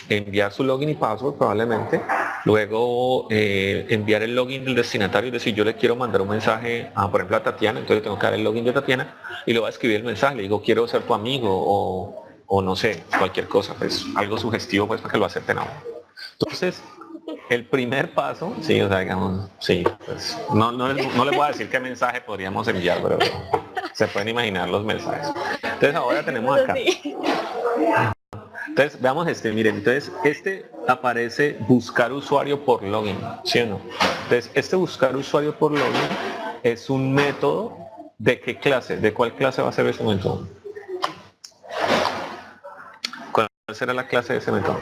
enviar su login y password probablemente, luego enviar el login del destinatario, es decir, yo le quiero mandar un mensaje a, por ejemplo, a Tatiana, entonces tengo que dar el login de Tatiana y le voy a escribir el mensaje, le digo, quiero ser tu amigo o no sé, cualquier cosa, pues algo sugestivo pues para que lo acepten a uno. Entonces, el primer paso, sí, o sea, digamos, sí, pues no les voy a decir qué mensaje podríamos enviar, pero se pueden imaginar los mensajes. Entonces ahora tenemos acá. Entonces, veamos este, miren, entonces este aparece buscar usuario por login, ¿sí o no? Entonces, este buscar usuario por login es un método de qué clase, de cuál clase va a ser ese método. ¿Cuál será la clase de ese método?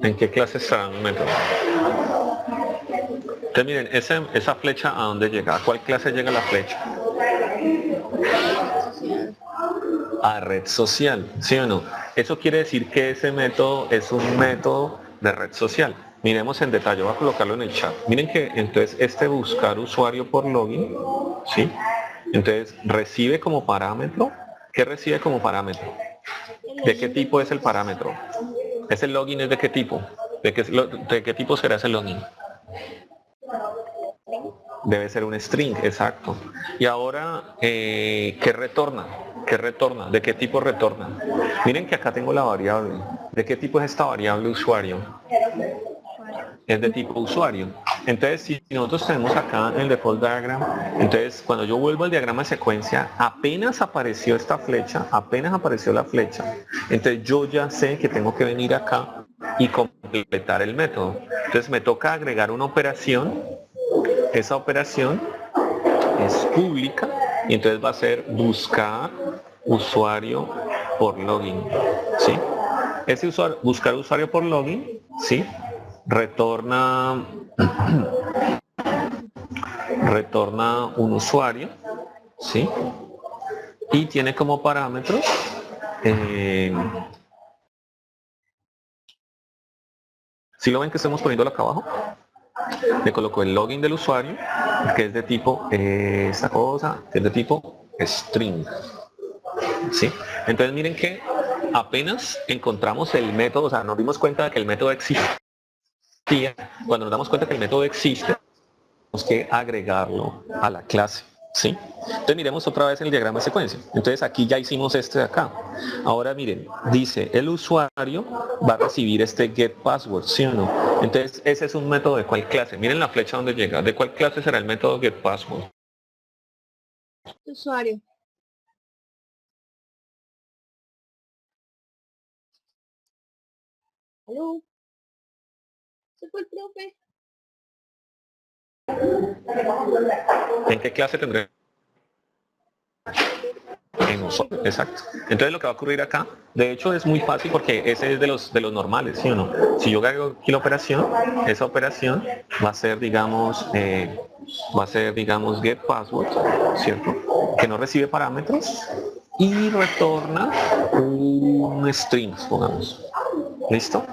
¿En qué clase estará un método? Entonces, miren, esa flecha, ¿a dónde llega? ¿A cuál clase llega la flecha? A red social, ¿sí o no? Eso quiere decir que ese método es un método de red social. Miremos en detalle, voy a colocarlo en el chat. Miren que entonces este buscar usuario por login, ¿sí? Entonces recibe como parámetro, ¿qué recibe como parámetro? ¿De qué tipo es el parámetro? ¿Ese login es de qué tipo? ¿De qué tipo será ese login? Debe ser un string, exacto. Y ahora, ¿qué retorna? ¿Qué retorna? ¿De qué tipo retorna? Miren que acá tengo la variable. ¿De qué tipo es esta variable usuario? Es de tipo usuario. Entonces, si nosotros tenemos acá el default diagram, entonces cuando yo vuelvo al diagrama de secuencia, apenas apareció esta flecha, apenas apareció la flecha, entonces yo ya sé que tengo que venir acá y completar el método. Entonces me toca agregar una operación. Esa operación es pública y entonces va a ser buscar usuario por login, ¿sí? Ese usuario, buscar usuario por login, ¿sí? Retorna, retorna un usuario, ¿sí? Y tiene como parámetros ¿sí lo ven que estamos poniéndolo acá abajo? Le coloco el login del usuario, que es de tipo esta cosa, que es de tipo string, ¿sí? Entonces miren que apenas encontramos el método, o sea, nos dimos cuenta de que el método existía. Cuando nos damos cuenta que el método existe, tenemos que agregarlo a la clase, ¿sí? Entonces miremos otra vez en el diagrama de secuencia. Entonces aquí ya hicimos este de acá. Ahora miren, dice el usuario va a recibir este get password, ¿sí o no? Entonces ese es un método de cuál clase. Miren la flecha donde llega. ¿De cuál clase será el método get password? Usuario. ¿Aló? ¿Se fue el profe? ¿En qué clase tendré? En usuario, exacto. Entonces lo que va a ocurrir acá, de hecho es muy fácil porque ese es de los normales, ¿sí o no? Si yo hago aquí la operación, esa operación va a ser digamos get password, ¿cierto? Que no recibe parámetros y retorna un string, pongamos. ¿Listo?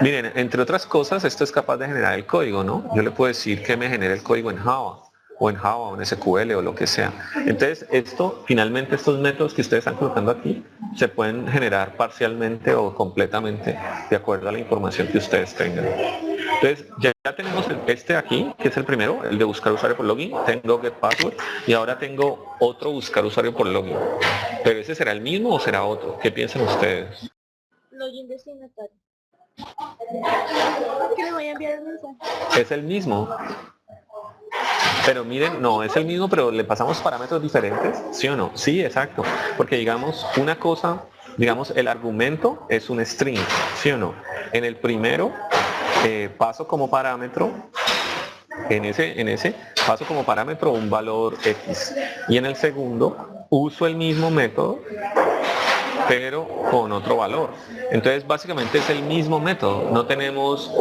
Miren, entre otras cosas, esto es capaz de generar el código, ¿no? Yo le puedo decir que me genere el código en Java o en SQL o lo que sea. Entonces, esto, finalmente, estos métodos que ustedes están colocando aquí, se pueden generar parcialmente o completamente de acuerdo a la información que ustedes tengan. Entonces, ya tenemos este aquí, que es el primero, el de buscar usuario por login, tengo get password y ahora tengo otro buscar usuario por login. Pero ese será el mismo o será otro, ¿qué piensan ustedes? Login destinatario. ¿Qué le voy a enviar el mensaje? Es el mismo. Pero miren, no, es el mismo, pero le pasamos parámetros diferentes, ¿sí o no? Sí, exacto. Porque digamos, una cosa, digamos, el argumento es un string, ¿sí o no? En el primero paso como parámetro, en ese paso como parámetro un valor X. Y en el segundo uso el mismo método, pero con otro valor. Entonces básicamente es el mismo método, no tenemos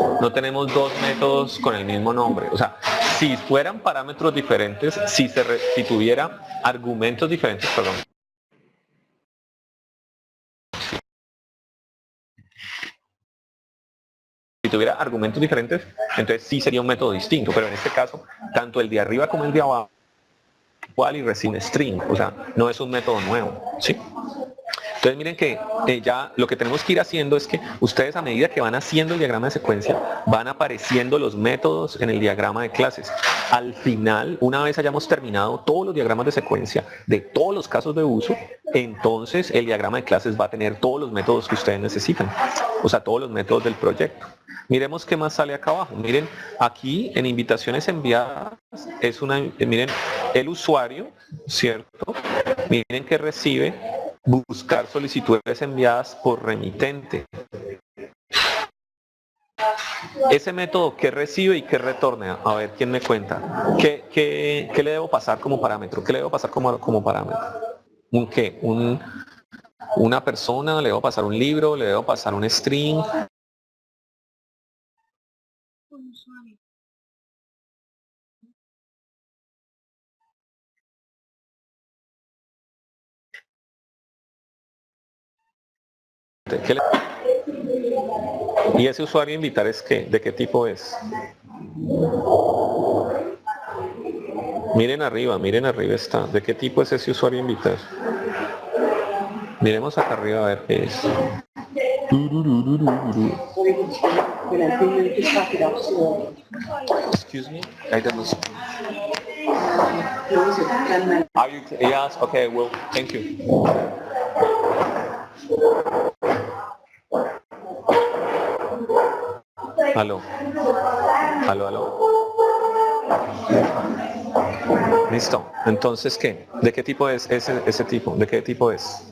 dos métodos con el mismo nombre. O sea, si fueran parámetros diferentes, si tuviera argumentos diferentes, perdón. Si tuviera argumentos diferentes, entonces sí sería un método distinto, pero en este caso, tanto el de arriba como el de abajo igual y recibe un string, o sea, no es un método nuevo, ¿sí? Entonces miren que ya lo que tenemos que ir haciendo es que ustedes a medida que van haciendo el diagrama de secuencia, van apareciendo los métodos en el diagrama de clases. Al final, una vez hayamos terminado todos los diagramas de secuencia de todos los casos de uso, entonces el diagrama de clases va a tener todos los métodos que ustedes necesitan, o sea, todos los métodos del proyecto. Miremos qué más sale acá abajo. Miren, aquí en invitaciones enviadas es una, miren, el usuario, ¿cierto? Miren que recibe buscar solicitudes enviadas por remitente. Ese método que recibe y que retorna, a ver, ¿quién me cuenta? ¿Qué le debo pasar como parámetro? ¿Qué le debo pasar como parámetro? ¿Un qué? ¿Una persona? ¿Le debo pasar un libro? ¿Le debo pasar un string? Un usuario. ¿Qué le- ¿Y ese usuario invitar es qué? ¿De qué tipo es? Miren arriba está. ¿De qué tipo es ese usuario invitar? Miremos acá arriba a ver qué es. Excuse me? I don't know. Are you, yes, okay, well, thank you. Aló. Aló, aló. Listo. Entonces, ¿qué? ¿De qué tipo es ese tipo? ¿De qué tipo es?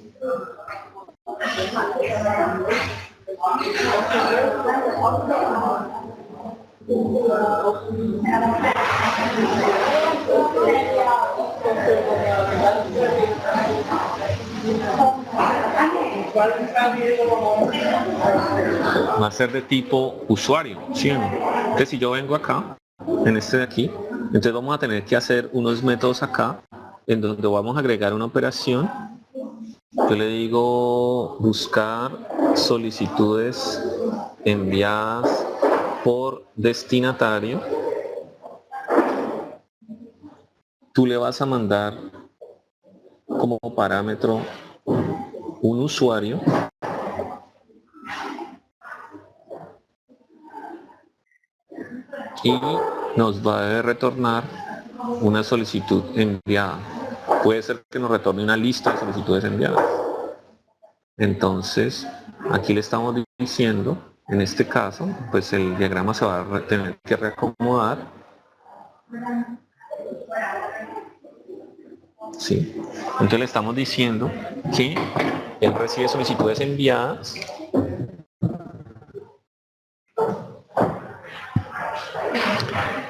Va a ser de tipo usuario, ¿sí o no? Entonces, si yo vengo acá, en este de aquí, entonces vamos a tener que hacer unos métodos acá, en donde vamos a agregar una operación. Yo le digo buscar solicitudes enviadas por destinatario. Tú le vas a mandar como parámetro un usuario y nos va a retornar una solicitud enviada. Puede ser que nos retorne una lista de solicitudes enviadas. Entonces, aquí le estamos diciendo, en este caso, pues el diagrama se va a tener que reacomodar. ¿Sí? Entonces le estamos diciendo que él recibe solicitudes enviadas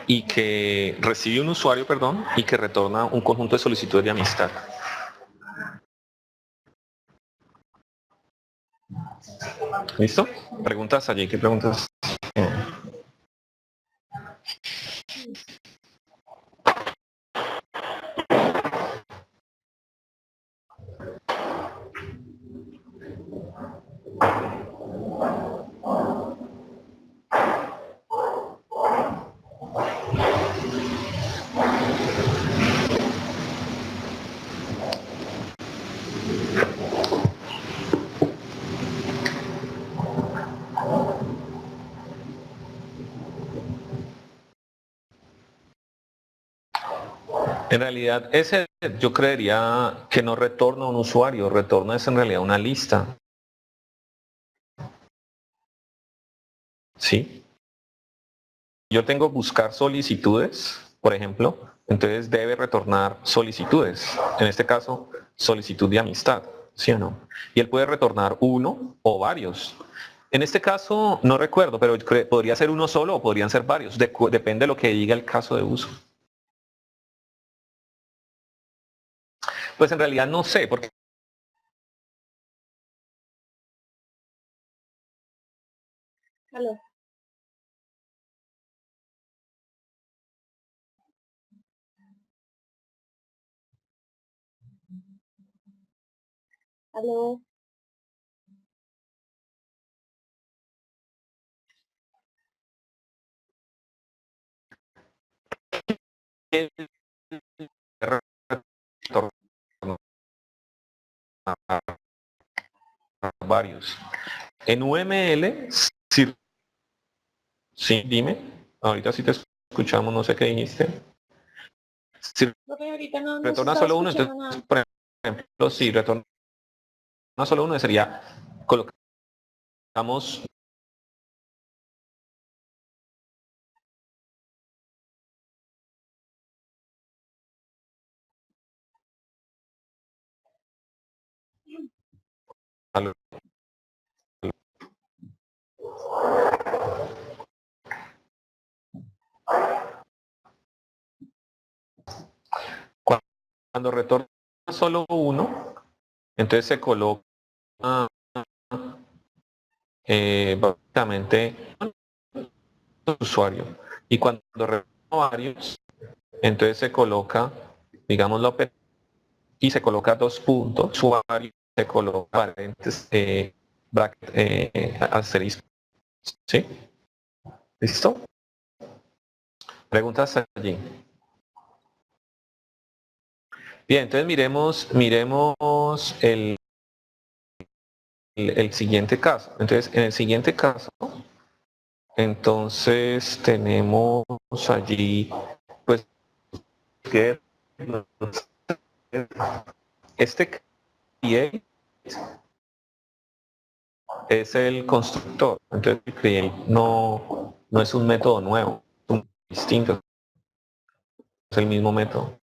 y que recibe un usuario, perdón, y que retorna un conjunto de solicitudes de amistad. ¿Listo? ¿Preguntas allí? ¿Qué preguntas? En realidad, ese yo creería que no retorna un usuario, retorna es en realidad una lista. ¿Sí? Yo tengo buscar solicitudes, por ejemplo, entonces debe retornar solicitudes. En este caso, solicitud de amistad, ¿sí o no? Y él puede retornar uno o varios. En este caso, no recuerdo, pero podría ser uno solo o podrían ser varios. Depende de lo que diga el caso de uso. Pues en realidad no sé, porque Aló. Aló. varios. En UML, sí, sí, dime, ahorita sí te escuchamos, no sé qué dijiste. Si Profe, ahorita no se retorna estaba solo uno, escuchando entonces, nada. por ejemplo, si retorna solo uno, sería, colocamos, cuando retorna solo uno, entonces se coloca básicamente el usuario. Y cuando retorna varios, entonces se coloca, digamos, la operación y se coloca dos puntos, usuario, se coloca paréntesis, bracket, asterisco. ¿Sí? ¿Listo? Preguntas allí. Bien, entonces miremos el siguiente caso. Entonces, en el siguiente caso, entonces tenemos allí, pues, que este create es el constructor. Entonces, el create no es un método nuevo, es un distinto, es el mismo método.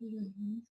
Ujú.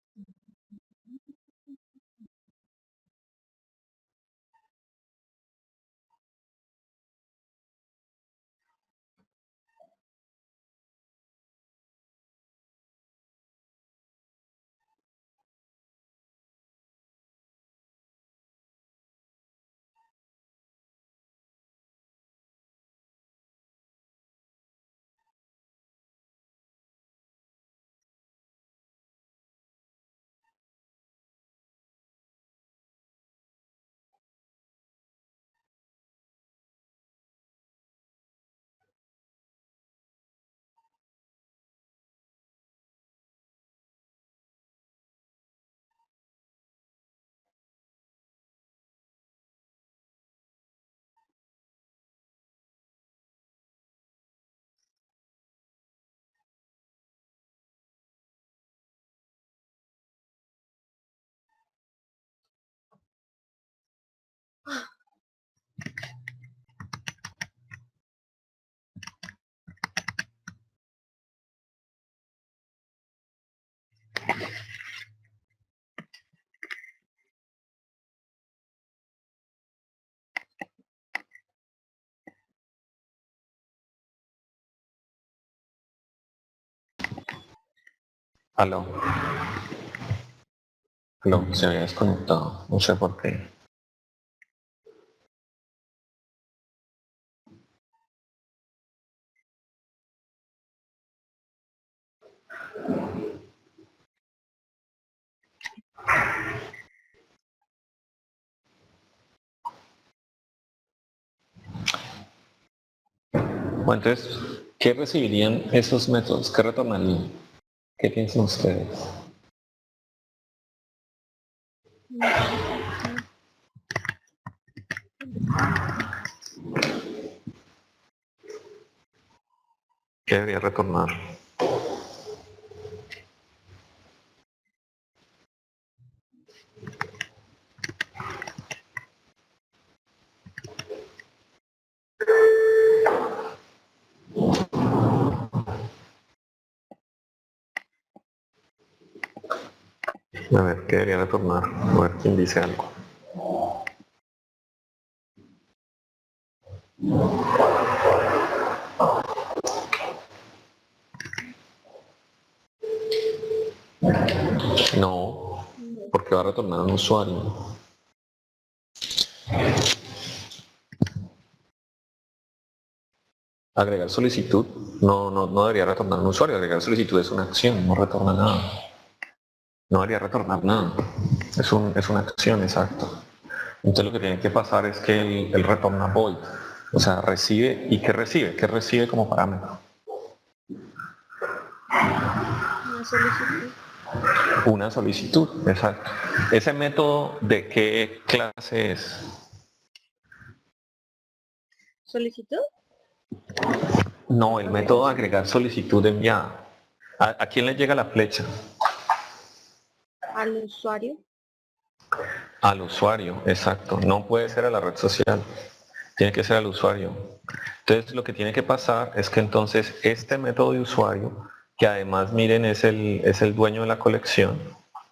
Aló, aló, se había desconectado, no sé por qué. Bueno, entonces, ¿qué recibirían esos métodos? ¿Qué retornarían? ¿Qué piensan ustedes? ¿Qué debería retornar? A ver, ¿qué debería retornar? A ver quién dice algo. No, porque va a retornar un usuario. Agregar solicitud no debería retornar un usuario. Agregar solicitud es una acción, no retorna nada. No debería retornar nada. Es una acción, exacto. Entonces lo que tiene que pasar es que el retorna void. O sea, recibe. ¿Y qué recibe? ¿Qué recibe como parámetro? Una solicitud. Una solicitud, exacto. ¿Ese método de qué clase es? ¿Solicitud? No, el método de agregar solicitud enviada. ¿A quién le llega la flecha? Al usuario. Al usuario, exacto. No puede ser a la red social. Tiene que ser al usuario. Entonces lo que tiene que pasar es que entonces este método de usuario, que además miren es el dueño de la colección,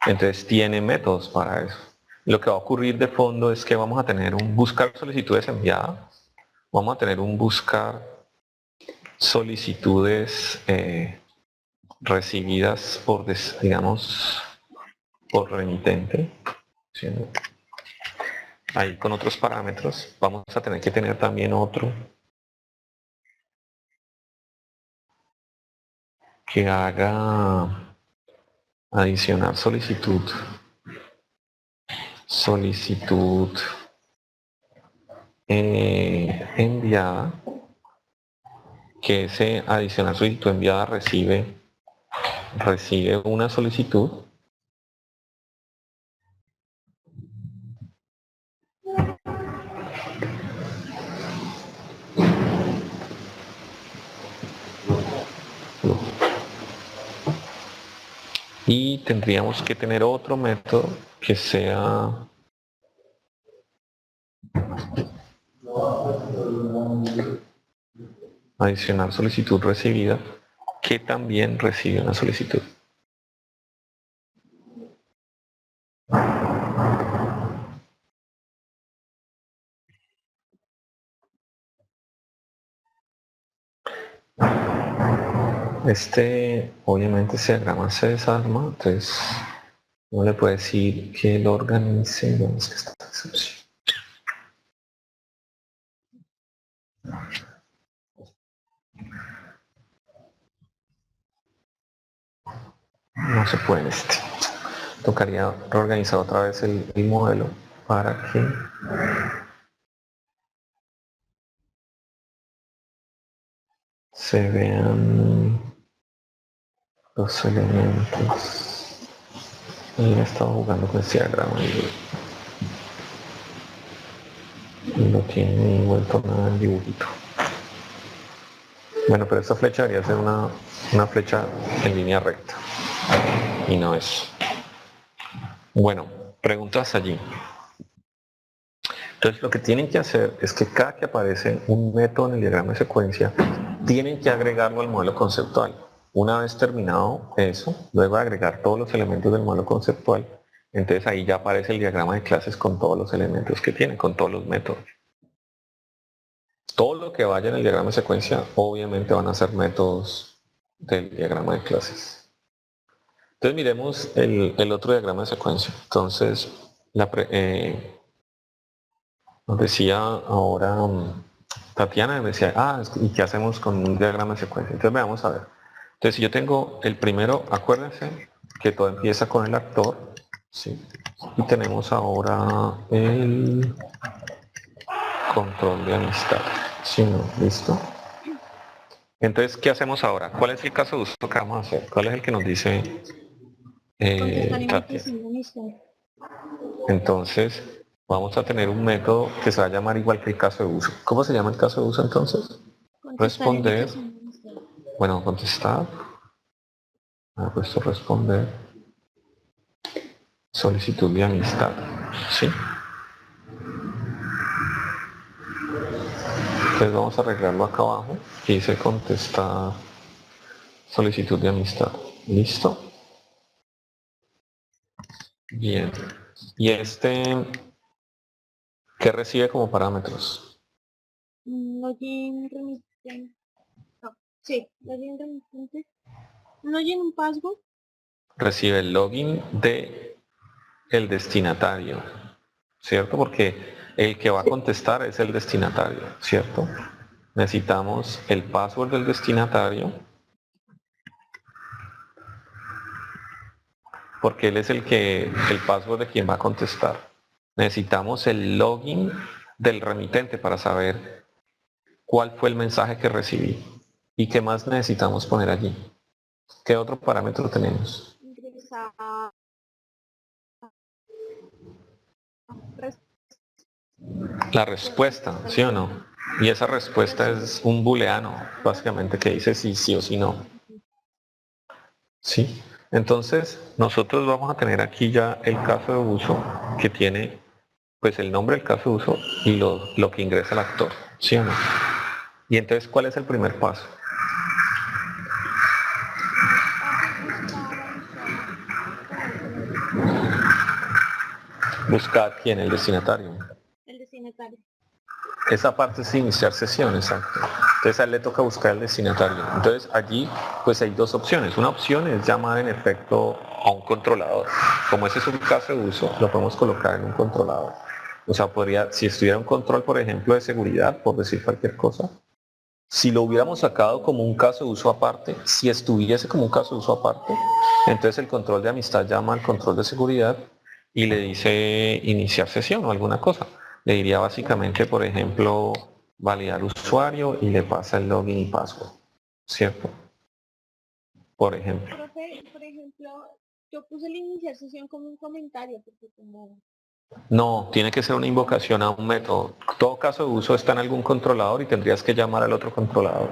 entonces tiene métodos para eso. Lo que va a ocurrir de fondo es que vamos a tener un buscar solicitudes enviadas, vamos a tener un buscar solicitudes recibidas por, digamos, por remitente, ¿sí? Ahí con otros parámetros. Vamos a tener que tener también otro que haga adicionar solicitud enviada, que ese adicionar solicitud enviada recibe una solicitud y tendríamos que tener otro método que sea adicionar solicitud recibida, que también recibe una solicitud. Obviamente ese diagrama se desarma, entonces no le puede decir que lo organice, vemos que está esta excepción. No se puede en este. Tocaría reorganizar otra vez el modelo para que se vean los elementos. Y he estado jugando con este diagrama y no tiene vuelto nada el dibujito. Bueno, pero esta flecha debería ser una flecha en línea recta y no es. Bueno, preguntas allí. Entonces lo que tienen que hacer es que cada que aparece un método en el diagrama de secuencia, tienen que agregarlo al modelo conceptual. Una vez terminado eso, luego de agregar todos los elementos del modelo conceptual, entonces ahí ya aparece el diagrama de clases con todos los elementos que tiene, con todos los métodos. Todo lo que vaya en el diagrama de secuencia, obviamente van a ser métodos del diagrama de clases. Entonces miremos el otro diagrama de secuencia. Entonces, nos decía ahora Tatiana, me decía, ¿y qué hacemos con un diagrama de secuencia? Entonces veamos a ver. Entonces si yo tengo el primero, acuérdense que todo empieza con el actor, ¿sí? Y tenemos ahora el control de amistad. ¿Sí, no? ¿Listo? Entonces, ¿qué hacemos ahora? ¿Cuál es el caso de uso que vamos a hacer? ¿Cuál es el que nos dice Contestar Katia? invitación de amistad. Entonces, vamos a tener un método que se va a llamar igual que el caso de uso. ¿Cómo se llama el caso de uso entonces? Contestar Responder, invitación de amistad. bueno, contestar, ha puesto responder, solicitud de amistad, ¿sí? Entonces vamos a arreglarlo acá abajo, que dice contestar, solicitud de amistad. ¿Listo? Bien. ¿Y este qué recibe como parámetros? Login remitente. No, sí, login remitente. Login un password. Recibe el login de el destinatario, ¿cierto? Porque el que va a contestar es el destinatario, ¿cierto? Necesitamos el password del destinatario, porque él es el password de quien va a contestar. Necesitamos el login del remitente para saber cuál fue el mensaje que recibí y qué más necesitamos poner allí. ¿Qué otro parámetro tenemos? Ingresar. La respuesta, ¿sí o no? Y esa respuesta es un booleano, básicamente, que dice si sí o si no. ¿Sí? Entonces, nosotros vamos a tener aquí ya el caso de uso que tiene pues el nombre del caso de uso y lo que ingresa el actor, ¿sí o no? Y entonces, ¿cuál es el primer paso? Primer paso, buscar al usuario con el que necesitamos. Buscar quién, el destinatario. El destinatario. Esa parte es iniciar sesión, exacto. Entonces a él le toca buscar el destinatario. Entonces allí pues hay dos opciones. Una opción es llamar en efecto a un controlador. Como ese es un caso de uso, lo podemos colocar en un controlador. O sea, podría, si estuviera un control, por ejemplo, de seguridad, por decir cualquier cosa, si lo hubiéramos sacado como un caso de uso aparte, si estuviese como un caso de uso aparte, entonces el control de amistad llama al control de seguridad y le dice iniciar sesión o alguna cosa. Le diría básicamente, por ejemplo, validar usuario y le pasa el login y password, ¿cierto? Por ejemplo. Profe, por ejemplo, yo puse el iniciar sesión como un comentario, porque como... No, tiene que ser una invocación a un método. Todo caso de uso está en algún controlador y tendrías que llamar al otro controlador.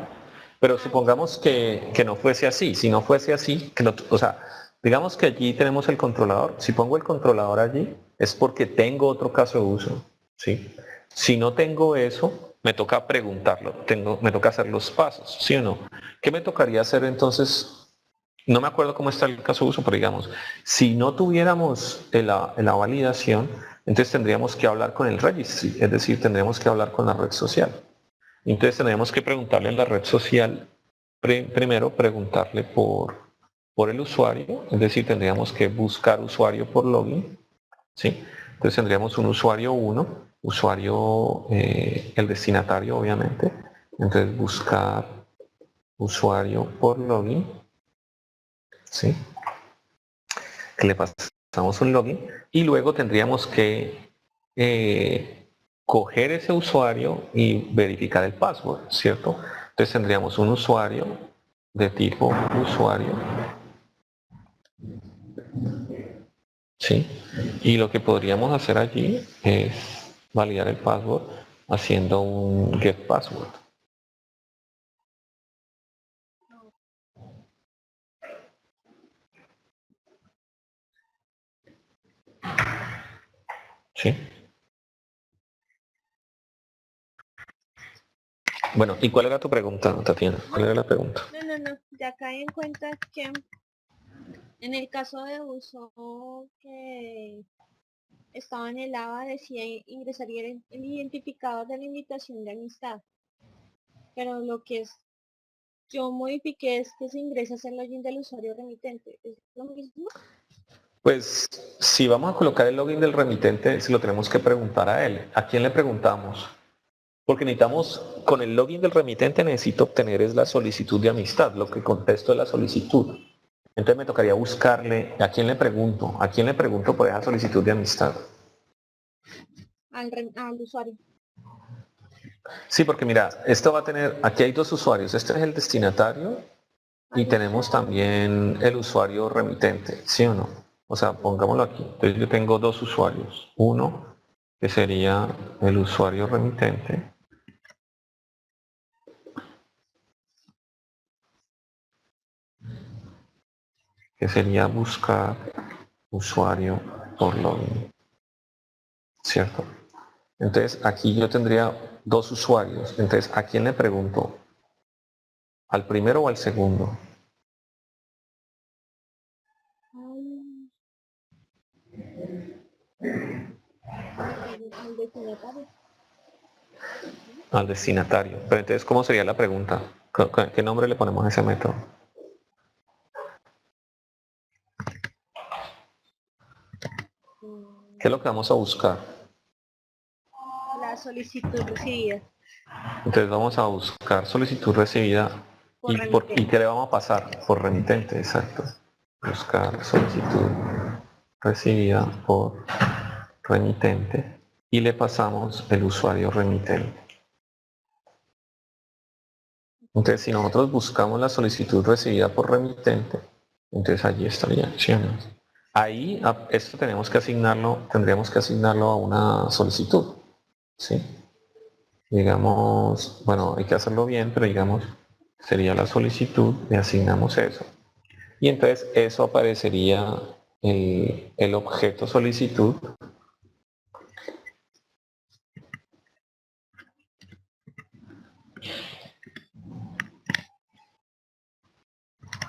Pero Ah, listo. supongamos que no fuese así. Si no fuese así, que no, o sea, digamos que allí tenemos el controlador. Si pongo el controlador allí, es porque tengo otro caso de uso. ¿Sí? Si no tengo eso, me toca preguntarlo. Me toca hacer los pasos, ¿sí o no? ¿Qué me tocaría hacer entonces? No me acuerdo cómo está el caso de uso, pero digamos, si no tuviéramos la validación, entonces tendríamos que hablar con el registry, es decir, tendríamos que hablar con la red social. Entonces tendríamos que preguntarle en la red social, primero preguntarle por el usuario, es decir, tendríamos que buscar usuario por login, ¿sí? Entonces tendríamos un usuario 1, usuario, el destinatario obviamente, entonces buscar usuario por login, ¿sí? Que le pasamos un login y luego tendríamos que coger ese usuario y verificar el password, ¿cierto? Entonces tendríamos un usuario de tipo usuario, ¿sí? Y lo que podríamos hacer allí es validar el password haciendo un get password, ¿sí? Bueno, ¿y cuál era tu pregunta, Tatiana? ¿Cuál era la pregunta? No. Ya caí en cuenta que en el caso de uso que estaba en el ABA decía ingresaría el identificador de la invitación de amistad. Pero lo que es yo modifiqué es que se ingresa el login del usuario remitente. ¿Es lo mismo? Pues si vamos a colocar el login del remitente, se lo tenemos que preguntar a él. ¿A quién le preguntamos? Porque necesitamos, con el login del remitente necesito obtener es la solicitud de amistad, lo que contesto es la solicitud. Entonces me tocaría buscarle, ¿a quién le pregunto? ¿A quién le pregunto por esa solicitud de amistad? Al usuario. Sí, porque mira, esto va a tener, aquí hay dos usuarios, este es el destinatario y tenemos también el usuario remitente, ¿sí o no? O sea, pongámoslo aquí. Entonces yo tengo dos usuarios. Uno, que sería el usuario remitente, que sería buscar usuario por login, ¿cierto? Entonces aquí yo tendría dos usuarios. Entonces, ¿a quién le pregunto? ¿Al primero o al segundo? Al destinatario. Al destinatario. Pero entonces, ¿cómo sería la pregunta? ¿Qué nombre le ponemos a ese método? ¿Qué es lo que vamos a buscar? La solicitud recibida Entonces vamos a buscar solicitud recibida por y remitente. ¿qué le vamos a pasar? Por remitente, exacto. Buscar solicitud recibida por remitente y le pasamos el usuario remitente. Entonces si nosotros buscamos la solicitud recibida por remitente, entonces allí estaría, ¿sí o no? Ahí esto tendríamos que asignarlo a una solicitud, ¿sí? Digamos, bueno, hay que hacerlo bien, pero digamos, sería la solicitud, le asignamos eso. Y entonces eso aparecería el objeto solicitud,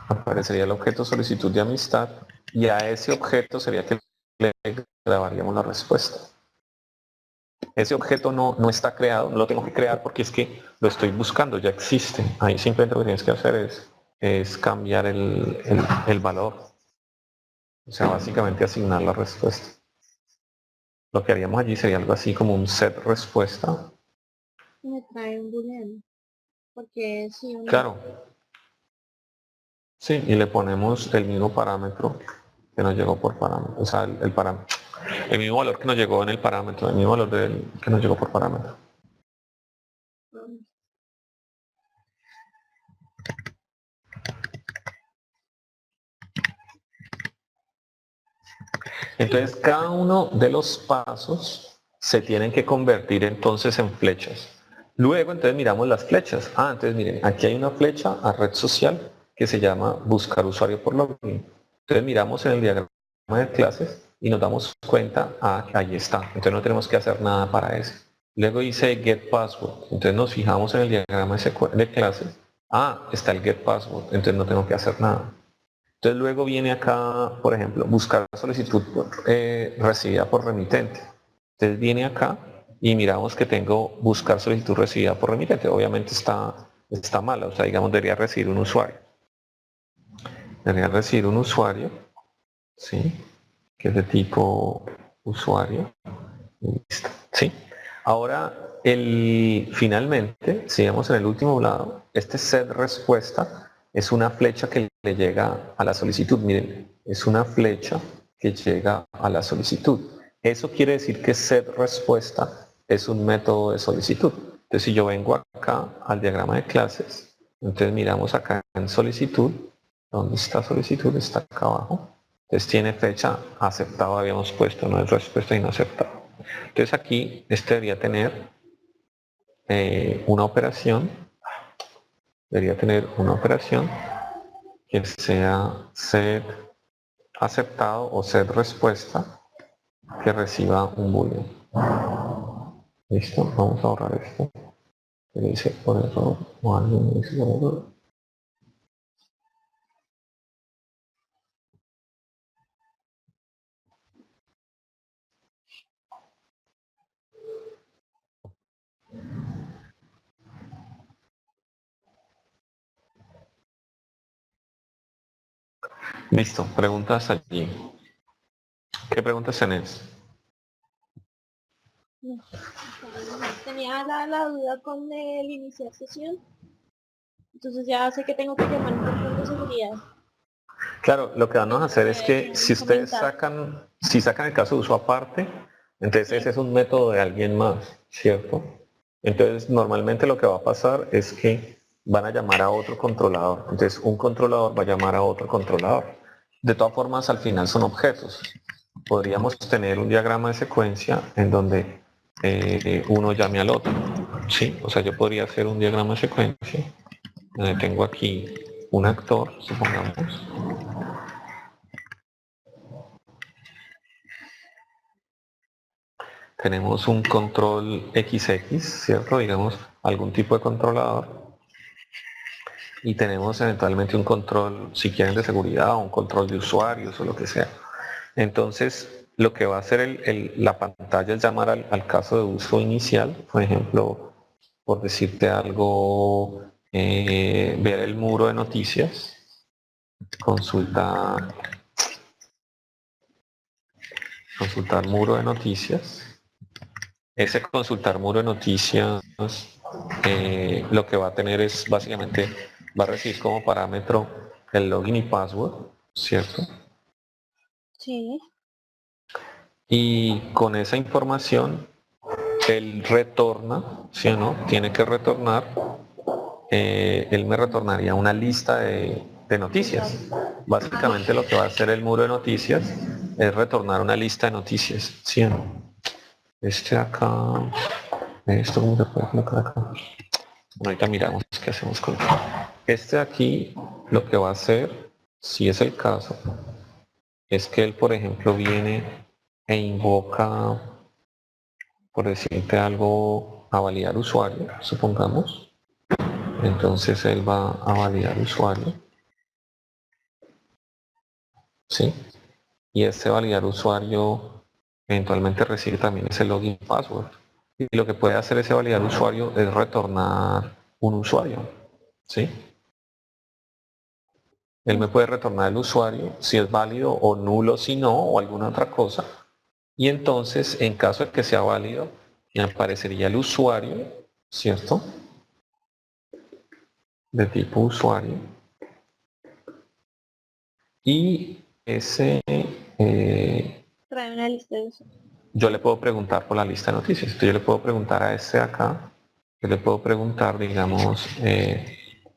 aparecería el objeto solicitud de amistad y a ese objeto sería que le grabaríamos la respuesta. Ese objeto no está creado, no lo tengo que crear porque es que lo estoy buscando, ya existe. Ahí simplemente lo que tienes que hacer es cambiar el valor. O sea, básicamente asignar la respuesta. Lo que haríamos allí sería algo así como un set respuesta. Me trae un booleano. Porque sí o no. Claro, sí, y le ponemos el mismo parámetro que nos llegó por parámetro. O sea, el mismo valor que nos llegó en el parámetro, el mismo valor que nos llegó por parámetro. Entonces, cada uno de los pasos se tienen que convertir entonces en flechas. Luego, entonces miramos las flechas. Entonces miren, aquí hay una flecha a red social que se llama buscar usuario por login. Entonces miramos en el diagrama de clases y nos damos cuenta, ahí está. Entonces no tenemos que hacer nada para eso. Luego dice get password. Entonces nos fijamos en el diagrama de clases. Está el get password. Entonces no tengo que hacer nada. Entonces luego viene acá, por ejemplo, buscar solicitud recibida por remitente. Entonces viene acá y miramos que tengo buscar solicitud recibida por remitente. Obviamente está mala, o sea, digamos, debería recibir un usuario. Debería recibir un usuario, ¿sí? Que es de tipo usuario. Listo, ¿sí? Ahora, finalmente, si vemos en el último lado, este set respuesta es una flecha que le llega a la solicitud. Miren, es una flecha que llega a la solicitud. Eso quiere decir que set respuesta es un método de solicitud. Entonces, si yo vengo acá al diagrama de clases, entonces miramos acá en solicitud, ¿dónde está solicitud? Está acá abajo. Entonces tiene fecha aceptado, habíamos puesto, no es respuesta y no aceptado. Entonces aquí este debería tener una operación, que sea set aceptado o set respuesta que reciba un boolean. Listo, vamos a borrar esto. Que dice por error o alguien dice por error. Listo, preguntas allí. ¿Qué preguntas tenés? No, tenía la duda con el iniciar sesión. Entonces ya sé que tengo que llamar a un control de seguridad. Claro, lo que vamos a hacer es que Me si ustedes comentar. si sacan el caso de uso aparte, entonces ese Sí. es un método de alguien más, ¿cierto? Entonces, normalmente lo que va a pasar es que van a llamar a otro controlador. Entonces, un controlador va a llamar a otro controlador. De todas formas, al final son objetos. Podríamos tener un diagrama de secuencia en donde uno llame al otro. ¿Sí? O sea, yo podría hacer un diagrama de secuencia donde tengo aquí un actor, supongamos. Tenemos un control XX, ¿cierto? Digamos, algún tipo de controlador. Y tenemos eventualmente un control, si quieren, de seguridad o un control de usuarios o lo que sea. Entonces, lo que va a hacer la pantalla es llamar al caso de uso inicial, por ejemplo, por decirte algo, ver el muro de noticias, consultar muro de noticias. Ese consultar muro de noticias lo que va a tener es básicamente, va a recibir como parámetro el login y password, ¿cierto? Sí. Y con esa información él retorna, ¿sí o no? Tiene que retornar, él me retornaría una lista de noticias. Básicamente lo que va a hacer el muro de noticias es retornar una lista de noticias, ¿sí o no? Este acá, esto cómo se puede colocar acá. Bueno, ahorita miramos qué hacemos con esto. Este aquí lo que va a hacer, si es el caso, es que él, por ejemplo, viene e invoca, por decirte algo, a validar usuario, supongamos. Entonces él va a validar usuario, ¿sí? Y este validar usuario eventualmente recibe también ese login password. Y lo que puede hacer ese validar usuario es retornar un usuario, ¿sí? Él me puede retornar el usuario si es válido o nulo si no, o alguna otra cosa. Y entonces, en caso de que sea válido, me aparecería el usuario, ¿cierto? De tipo usuario. Y ese, Trae una lista de uso. yo le puedo preguntar por la lista de noticias. Entonces yo le puedo preguntar a este acá, yo le puedo preguntar, digamos,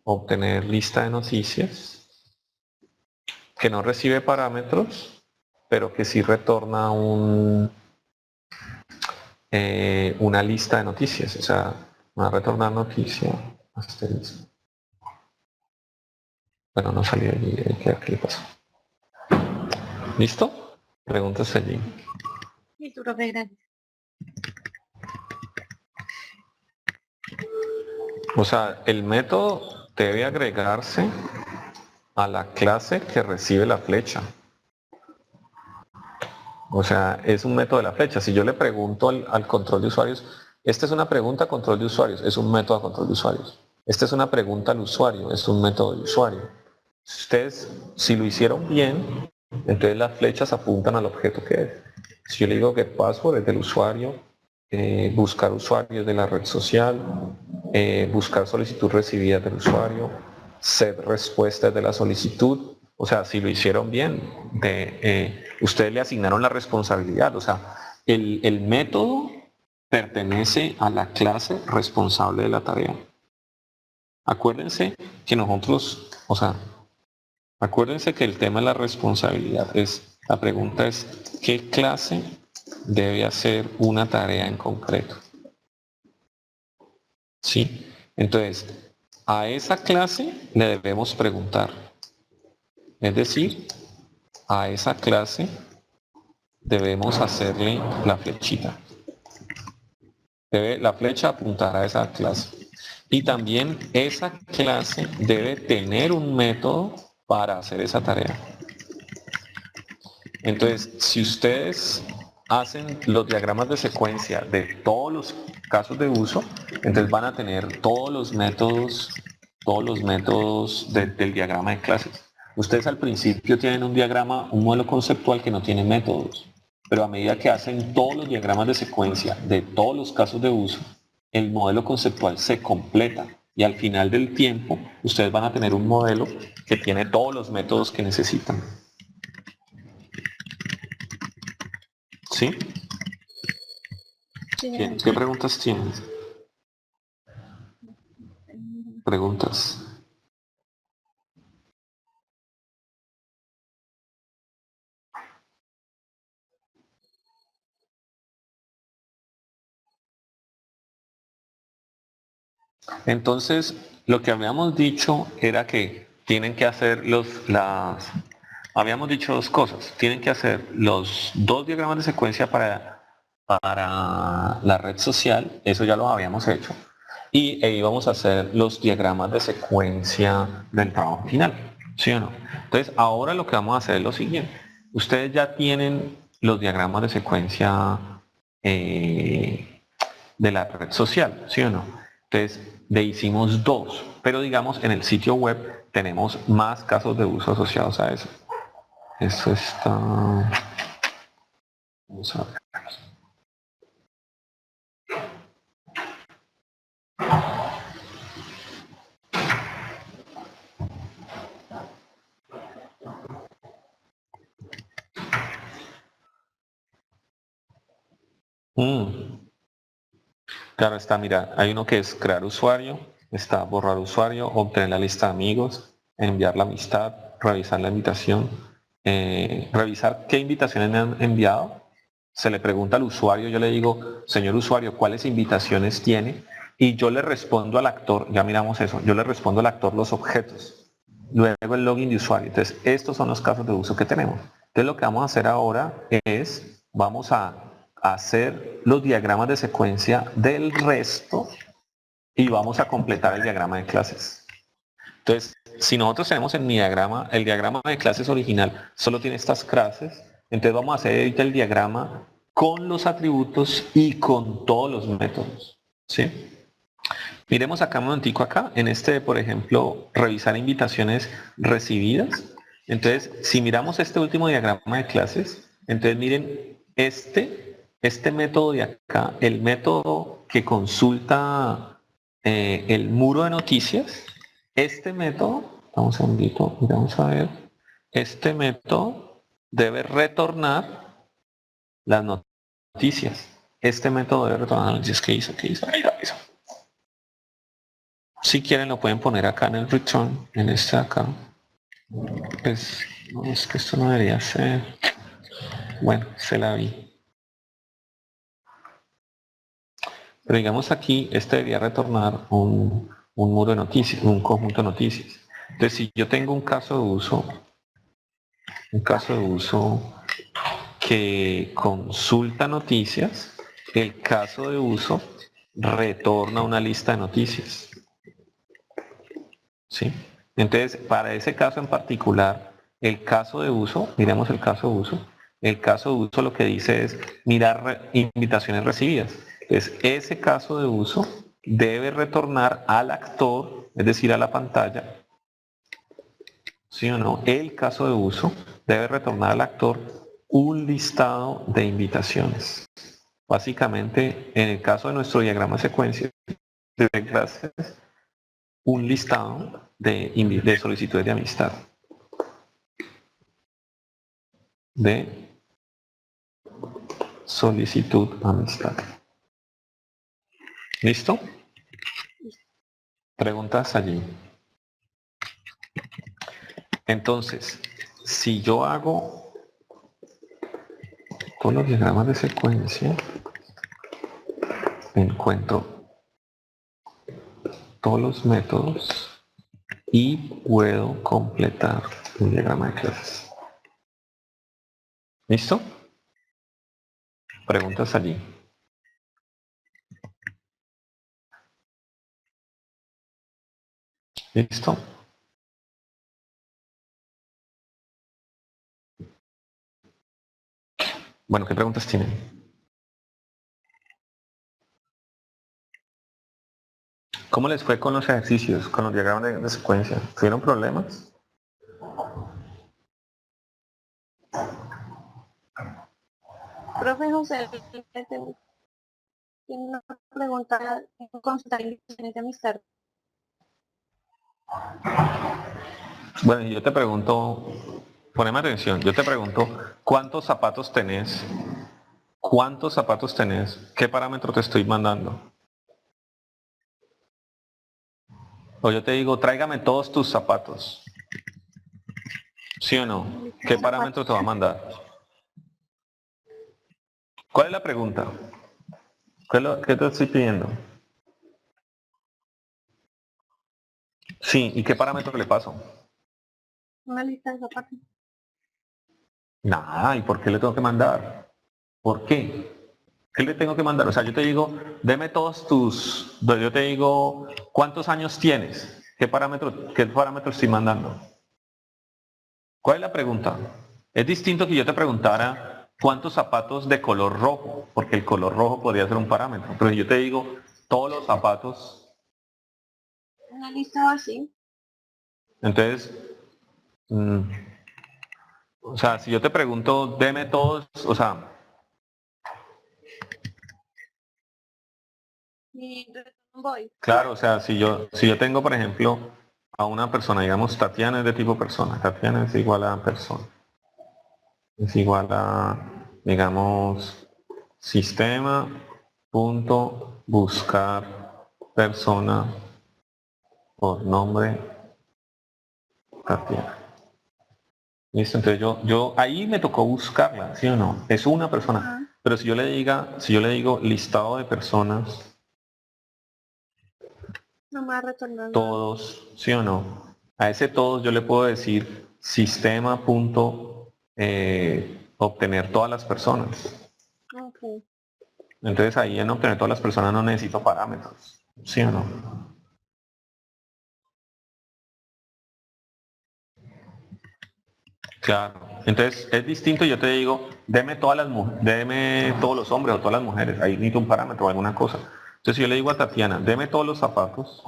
obtener lista de noticias, que no recibe parámetros, pero que sí retorna una lista de noticias. O sea, va a retornar noticia, asterisco. Bueno, no salió allí, ¿qué le pasó? ¿Listo? Preguntas allí. Y tu profe, gracias. O sea, el método debe agregarse a la clase que recibe la flecha. O sea, es un método de la flecha. Si yo le pregunto al control de usuarios, esta es una pregunta a control de usuarios, es un método a control de usuarios. Esta es una pregunta al usuario, es un método de usuario. Ustedes, si lo hicieron bien, entonces las flechas apuntan al objeto que es. Si yo le digo que password es del usuario, buscar usuarios de la red social, buscar solicitud recibida del usuario, set respuestas de la solicitud. O sea, si lo hicieron bien, ustedes le asignaron la responsabilidad. O sea, el método pertenece a la clase responsable de la tarea. Acuérdense que nosotros, o sea, acuérdense que el tema de la responsabilidad la pregunta es, ¿qué clase debe hacer una tarea en concreto? ¿Sí? Entonces, a esa clase le debemos preguntar. Es decir, a esa clase debemos hacerle la flechita. Debe la flecha apuntar a esa clase. Y también esa clase debe tener un método para hacer esa tarea. Entonces, si ustedes hacen los diagramas de secuencia de todos los casos de uso, entonces van a tener todos los métodos del diagrama de clases. Ustedes al principio tienen un diagrama, un modelo conceptual que no tiene métodos, pero a medida que hacen todos los diagramas de secuencia de todos los casos de uso, el modelo conceptual se completa y al final del tiempo ustedes van a tener un modelo que tiene todos los métodos que necesitan. ¿Sí? Sí, ¿Qué preguntas tienes? Preguntas. Entonces, lo que habíamos dicho era que tienen que hacer habíamos dicho dos cosas. Tienen que hacer los dos diagramas de secuencia para la red social, eso ya lo habíamos hecho. E íbamos a hacer los diagramas de secuencia del trabajo final, ¿sí o no? Entonces, ahora lo que vamos a hacer es lo siguiente. Ustedes ya tienen los diagramas de secuencia de la red social, ¿sí o no? Entonces, le hicimos dos, pero digamos en el sitio web tenemos más casos de uso asociados a eso. Eso está... Vamos a ver. Claro está, mira, hay uno que es crear usuario, está borrar usuario, obtener la lista de amigos, enviar la amistad, revisar la invitación, revisar qué invitaciones me han enviado. Se le pregunta al usuario, yo le digo, señor usuario, ¿cuáles invitaciones tiene? Y yo le respondo al actor, ya miramos eso, yo le respondo al actor los objetos. Luego el login de usuario. Entonces, estos son los casos de uso que tenemos. Entonces, lo que vamos a hacer ahora es, vamos a hacer los diagramas de secuencia del resto y vamos a completar el diagrama de clases. Entonces, si nosotros tenemos en mi diagrama, el diagrama de clases original solo tiene estas clases, entonces vamos a hacer ahorita el diagrama con los atributos y con todos los métodos. ¿Sí? Miremos acá un momentico acá, en este, por ejemplo, revisar invitaciones recibidas. Entonces, si miramos este último diagrama de clases, entonces miren, este método de acá, el método que consulta el muro de noticias, este método, vamos un segundito, vamos a ver, este método debe retornar las noticias. Este método debe retornar las noticias. ¿Qué hizo? Ahí hizo. Si quieren lo pueden poner acá en el return, en este acá. Pues, no, es que esto no debería ser. Bueno, se la vi. Pero digamos aquí, este debería retornar un muro de noticias, un conjunto de noticias. Entonces, si yo tengo un caso de uso que consulta noticias, el caso de uso retorna una lista de noticias. ¿Sí? Entonces, para ese caso en particular, el caso de uso, miremos el caso de uso, el caso de uso lo que dice es mirar invitaciones recibidas. Entonces, ese caso de uso debe retornar al actor, es decir, a la pantalla, ¿sí o no? El caso de uso debe retornar al actor un listado de invitaciones. Básicamente, en el caso de nuestro diagrama de secuencia de clases, un listado de solicitudes de amistad. De solicitud amistad. ¿Listo? Preguntas allí. Entonces, si yo hago todos los diagramas de secuencia, encuentro todos los métodos y puedo completar un diagrama de clases. ¿Listo? Preguntas allí. ¿Listo? Bueno, ¿qué preguntas tienen? ¿Cómo les fue con los ejercicios, con los diagramas de secuencia? ¿Tuvieron problemas? Profe José, tiene una pregunta, consultar invitaciones de amistad. Bueno, yo te pregunto, poneme atención, yo te pregunto, ¿cuántos zapatos tenés? ¿Cuántos zapatos tenés? ¿Qué parámetro te estoy mandando? O yo te digo, tráigame todos tus zapatos. ¿Sí o no? ¿Qué parámetro te va a mandar? ¿Cuál es la pregunta? ¿Qué te estoy pidiendo? Sí, ¿y qué parámetro le paso? Una lista de zapatos. Nada, ¿y por qué le tengo que mandar? ¿Por qué? ¿Qué le tengo que mandar? O sea, yo te digo, deme todos tus... Yo te digo, ¿cuántos años tienes? ¿Qué parámetro estoy mandando? ¿Cuál es la pregunta? Es distinto que yo te preguntara cuántos zapatos de color rojo, porque el color rojo podría ser un parámetro. Pero si yo te digo, todos los zapatos, Una lista así. entonces, o sea, si yo te pregunto, deme todos, o sea, Y voy. claro, o sea, si yo tengo, por ejemplo, a una persona, digamos, Tatiana es de tipo persona, Tatiana es igual a persona, es igual a, digamos, sistema punto buscar persona por nombre Tatiana. Listo, entonces yo ahí me tocó buscarla, ¿sí o no? Es una persona. Pero si yo le digo listado de personas, No me va a retornar nada. todos, ¿sí o no? A ese todos yo le puedo decir sistema punto obtener todas las personas. Ok. Entonces ahí en obtener todas las personas no necesito parámetros, ¿sí o no? Claro. Entonces es distinto, yo te digo, deme todos los hombres o todas las mujeres, ahí necesito un parámetro o alguna cosa. Entonces si yo le digo a Tatiana, deme todos los zapatos,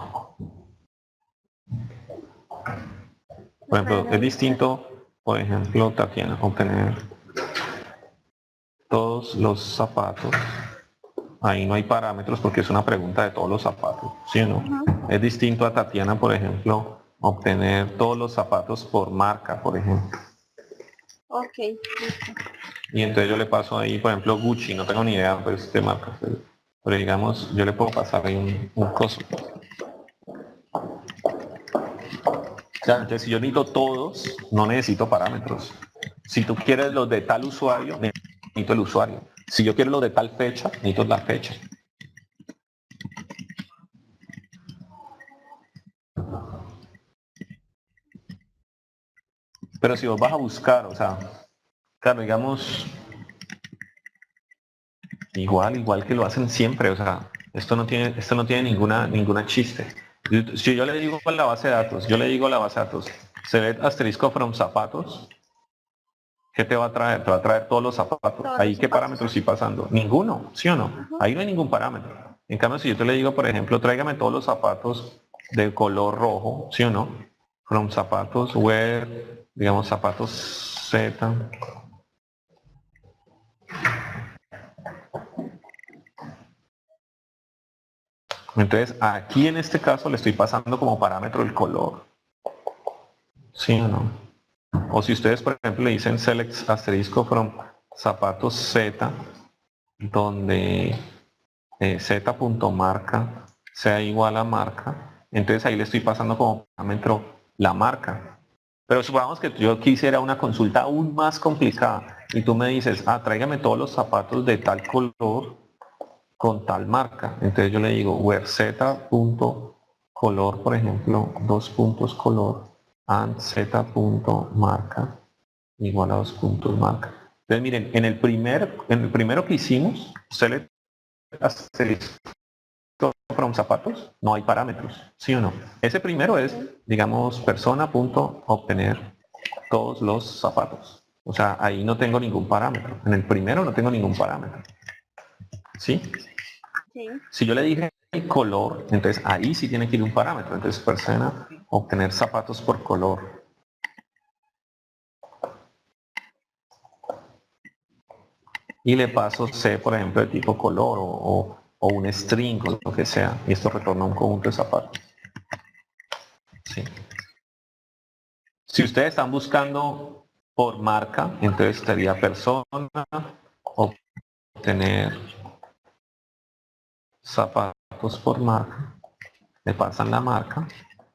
por ejemplo, es distinto, por ejemplo, Tatiana, obtener todos los zapatos. Ahí no hay parámetros porque es una pregunta de todos los zapatos, ¿sí o no? Es distinto a Tatiana, por ejemplo, obtener todos los zapatos por marca, por ejemplo. Ok, listo. Y entonces yo le paso ahí, por ejemplo, Gucci, no tengo ni idea pues, de marca, pero digamos, yo le puedo pasar ahí un coso. Claro, entonces si yo necesito todos, no necesito parámetros. Si tú quieres los de tal usuario, necesito el usuario. Si yo quiero los de tal fecha, necesito la fecha. Pero si vos vas a buscar, o sea, claro, digamos, igual que lo hacen siempre, o sea, esto no tiene ninguna chiste. Si yo le digo a la base de datos, yo le digo a la base de datos, select asterisco from zapatos, ¿qué te va a traer? Te va a traer todos los zapatos. Todos ¿Ahí los qué zapatos. parámetros estoy pasando? Ninguno, ¿sí o no? Ahí no hay ningún parámetro. En cambio, si yo te le digo, por ejemplo, tráigame todos los zapatos de color rojo, ¿sí o no? From zapatos, wear, digamos zapatos Z. Entonces, aquí en este caso le estoy pasando como parámetro el color. ¿Sí o no? O si ustedes, por ejemplo, le dicen select asterisco from zapatos Z, donde z.marca sea igual a marca, entonces ahí le estoy pasando como parámetro la marca. Pero supongamos que yo quisiera una consulta aún más complicada y tú me dices, tráigame todos los zapatos de tal color con tal marca. Entonces yo le digo, where z.color, por ejemplo, dos puntos color, and z.marca igual a dos puntos marca. Entonces miren, en el primero que hicimos, select asterisco from zapatos, no hay parámetros, ¿sí o no? Ese primero es, digamos, persona.obtener todos los zapatos. O sea, ahí no tengo ningún parámetro. En el primero no tengo ningún parámetro. ¿Sí? Sí. Si yo le dije el color, entonces ahí sí tiene que ir un parámetro. Entonces, persona, obtener zapatos por color. Y le paso C, por ejemplo, de tipo color o un string o lo que sea. Y esto retorna un conjunto de zapatos. ¿Sí? Si ustedes están buscando por marca, entonces sería persona, obtener zapatos por marca, le pasan la marca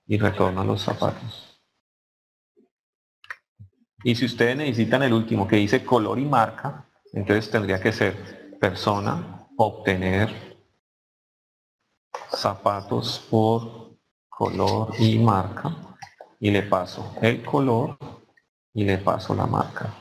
y retorna los zapatos. Y si ustedes necesitan el último que dice color y marca, entonces tendría que ser persona, obtener zapatos por color y marca, y le paso el color y le paso la marca.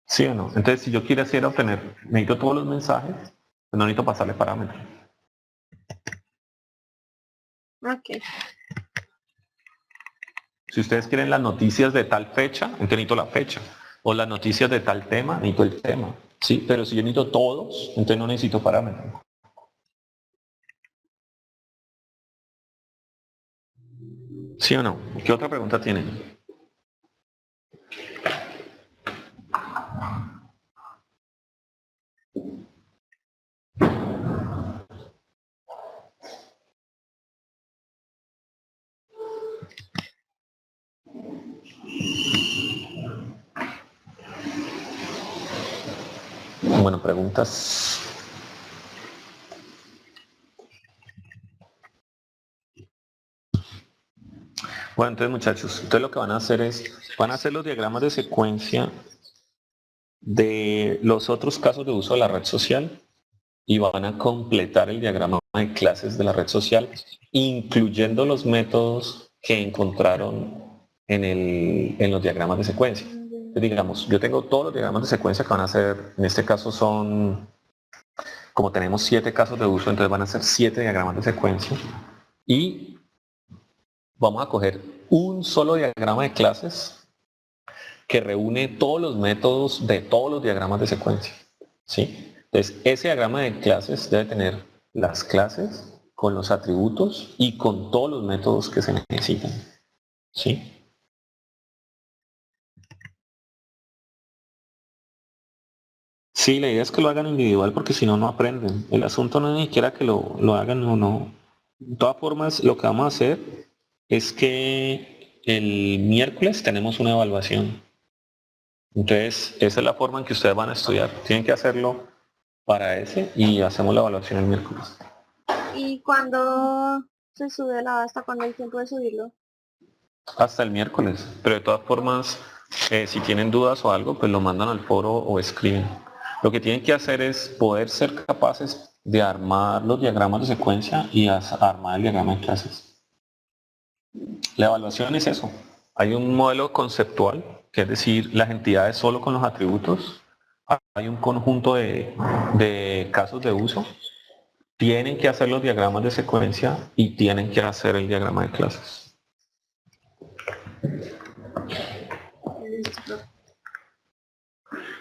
¿Sí o no? Entonces, si yo quiero hacer obtener, necesito todos los mensajes, pues no necesito pasarle parámetros. Ok. Si ustedes quieren las noticias de tal fecha, entonces necesito la fecha. O las noticias de tal tema, necesito el tema. Sí, pero si yo necesito todos, entonces no necesito parámetros. ¿Sí o no? ¿Qué otra pregunta tienen? Bueno, preguntas. Bueno, entonces muchachos, entonces lo que van a hacer es, van a hacer los diagramas de secuencia de los otros casos de uso de la red social y van a completar el diagrama de clases de la red social, incluyendo los métodos que encontraron en los diagramas de secuencia. Entonces, digamos, yo tengo todos los diagramas de secuencia que van a ser, en este caso son, como tenemos 7 casos de uso, entonces van a ser 7 diagramas de secuencia y vamos a coger un solo diagrama de clases que reúne todos los métodos de todos los diagramas de secuencia. ¿Sí? Entonces, ese diagrama de clases debe tener las clases con los atributos y con todos los métodos que se necesitan. ¿Sí? Sí, la idea es que lo hagan individual porque si no, no aprenden. El asunto no es ni siquiera que lo hagan o no. De todas formas, lo que vamos a hacer es que el miércoles tenemos una evaluación. Entonces, esa es la forma en que ustedes van a estudiar. Tienen que hacerlo para ese y hacemos la evaluación el miércoles. ¿Y cuándo se sube hasta cuándo hay tiempo de subirlo? Hasta el miércoles. Pero de todas formas, si tienen dudas o algo, pues lo mandan al foro o escriben. Lo que tienen que hacer es poder ser capaces de armar los diagramas de secuencia y armar el diagrama de clases. La evaluación es eso. Hay un modelo conceptual, que es decir, las entidades solo con los atributos. Hay un conjunto de casos de uso. Tienen que hacer los diagramas de secuencia y tienen que hacer el diagrama de clases.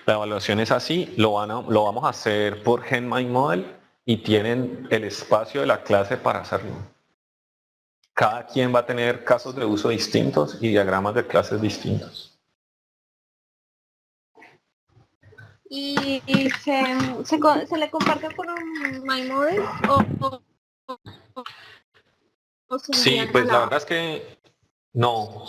La evaluación es así, lo vamos a hacer por GenMindModel y tienen el espacio de la clase para hacerlo. Cada quien va a tener casos de uso distintos y diagramas de clases distintos. ¿Y se le comparte por un MyModel o se Sí, envían a pues la la... verdad es que no.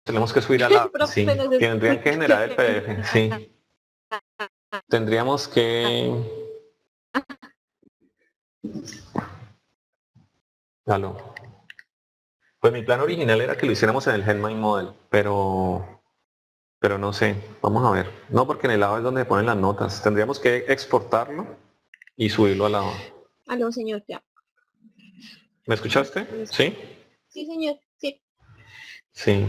Tenemos que subir a la... Profe, Sí, nos tendrían que generar el escuché. PDF, sí. Tendríamos que... Aló. Pues mi plan original era que lo hiciéramos en el GenMindModel, pero no sé, vamos a ver. No, porque en el lado es donde ponen las notas. Tendríamos que exportarlo y subirlo al lado. Aló, señor, ya. ¿Me escuchaste? ¿Sí? Sí, señor, sí. Sí.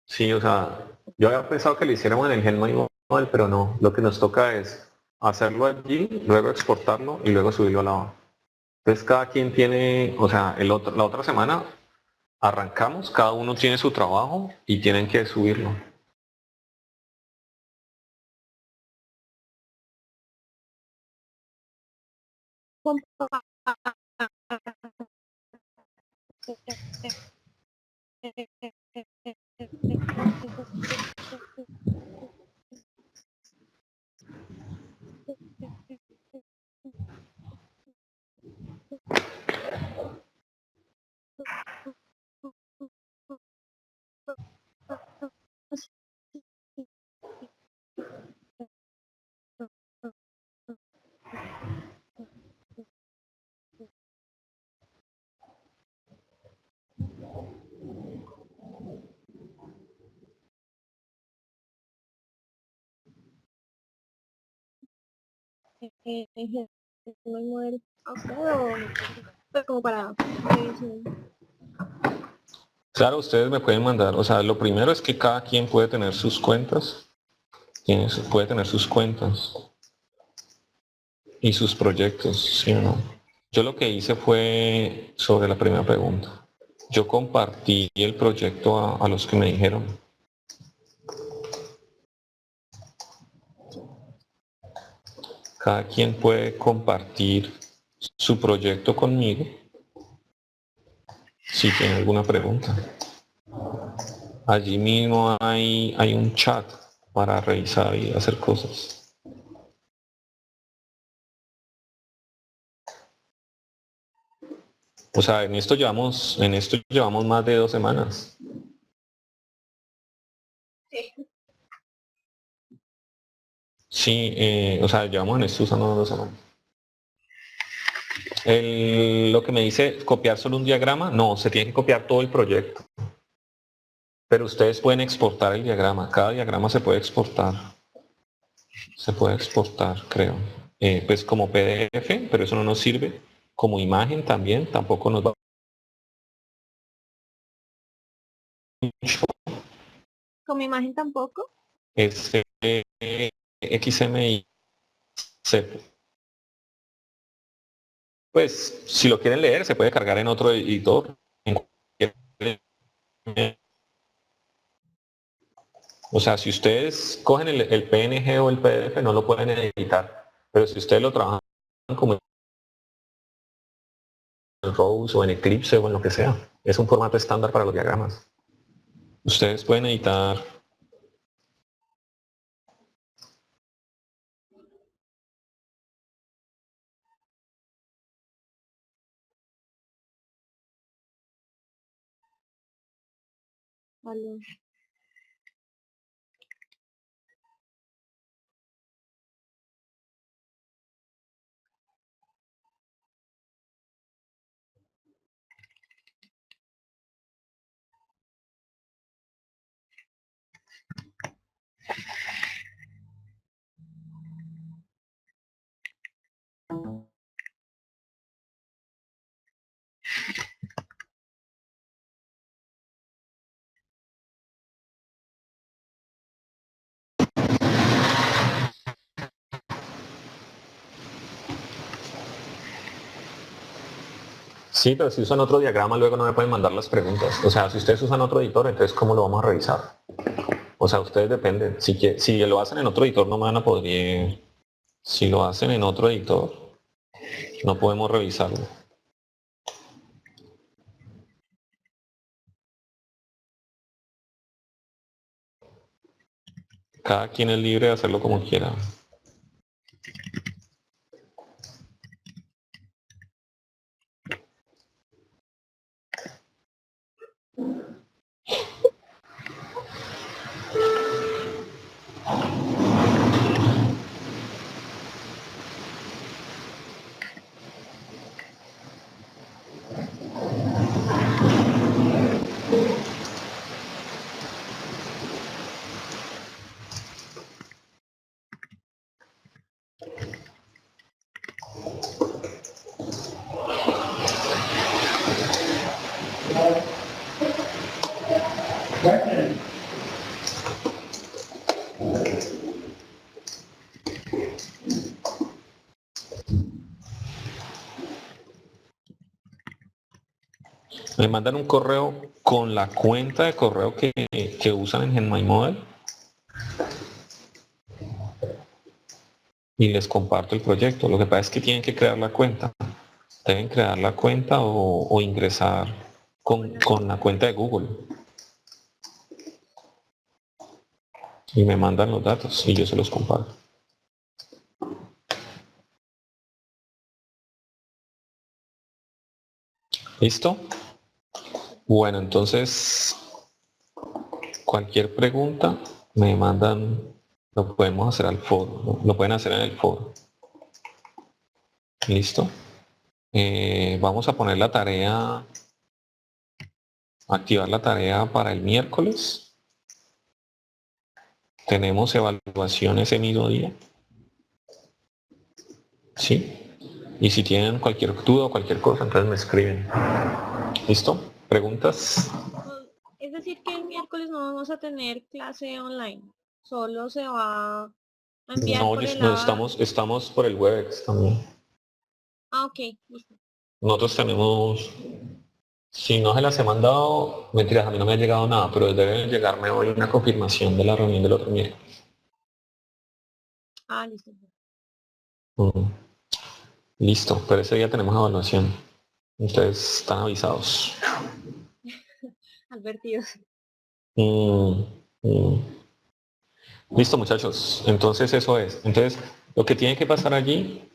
Sí, o sea, yo había pensado que lo hiciéramos en el GenMindModel, pero no. Lo que nos toca es hacerlo allí, luego exportarlo y luego subirlo al lado. Entonces cada quien tiene, o sea, la otra semana arrancamos, cada uno tiene su trabajo y tienen que subirlo. el modelo a usted o no? Pues como para revisión. Claro, ustedes me pueden mandar, o sea, lo primero es que cada quien puede tener sus cuentas, puede tener sus cuentas y sus proyectos, ¿sí o no? Yo lo que hice fue sobre la primera pregunta. Yo compartí el proyecto a los que me dijeron. Cada quien puede compartir su proyecto conmigo si tiene alguna pregunta. Allí mismo hay un chat para revisar y hacer cosas. O sea, en esto llevamos más de 2 semanas. Sí. Sí, o sea, llevamos en esto usando 2 semanas. Lo que me dice copiar solo un diagrama, no, se tiene que copiar todo el proyecto. Pero ustedes pueden exportar el diagrama, cada diagrama se puede exportar. Se puede exportar, creo. Pues como PDF, pero eso no nos sirve. Como imagen también, tampoco nos va mucho. Como imagen tampoco. Es XMI. Pues si lo quieren leer, se puede cargar en otro editor. O sea, si ustedes cogen el PNG o el PDF, no lo pueden editar. Pero si ustedes lo trabajan como en Rose o en Eclipse o en lo que sea, es un formato estándar para los diagramas. Ustedes pueden editar. Vale. Sí, pero si usan otro diagrama, luego no me pueden mandar las preguntas. O sea, si ustedes usan otro editor, entonces ¿cómo lo vamos a revisar? O sea, ustedes dependen. Si lo hacen en otro editor, no me van a poder ir. Si lo hacen en otro editor, no podemos revisarlo. Cada quien es libre de hacerlo como quiera. Me mandan un correo con la cuenta de correo que usan en GenMyModel y les comparto el proyecto. Lo que pasa es que tienen que crear la cuenta. Deben crear la cuenta o ingresar con la cuenta de Google. Y me mandan los datos y yo se los comparto. ¿Listo? Bueno, entonces cualquier pregunta me mandan, lo podemos hacer al foro, ¿no? Lo pueden hacer en el foro. ¿Listo? Vamos a poner la tarea, activar la tarea para el miércoles. Tenemos evaluación ese mismo día. ¿sí? Y si tienen cualquier duda o cualquier cosa, entonces me escriben. ¿Listo? ¿Preguntas? Es decir, que el miércoles no vamos a tener clase online. Solo se va a enviar No, por el no ABA. estamos por el Webex también. Ah, ok, listo. Nosotros tenemos, si no se las he mandado, mentiras, a mí no me ha llegado nada, pero debe llegarme hoy una confirmación de la reunión del otro miércoles. Ah, listo. Mm, listo, pero ese día tenemos evaluación. Entonces están avisados. Advertidos. Mm, mm. Listo, muchachos. Entonces eso es. Entonces, lo que tiene que pasar allí,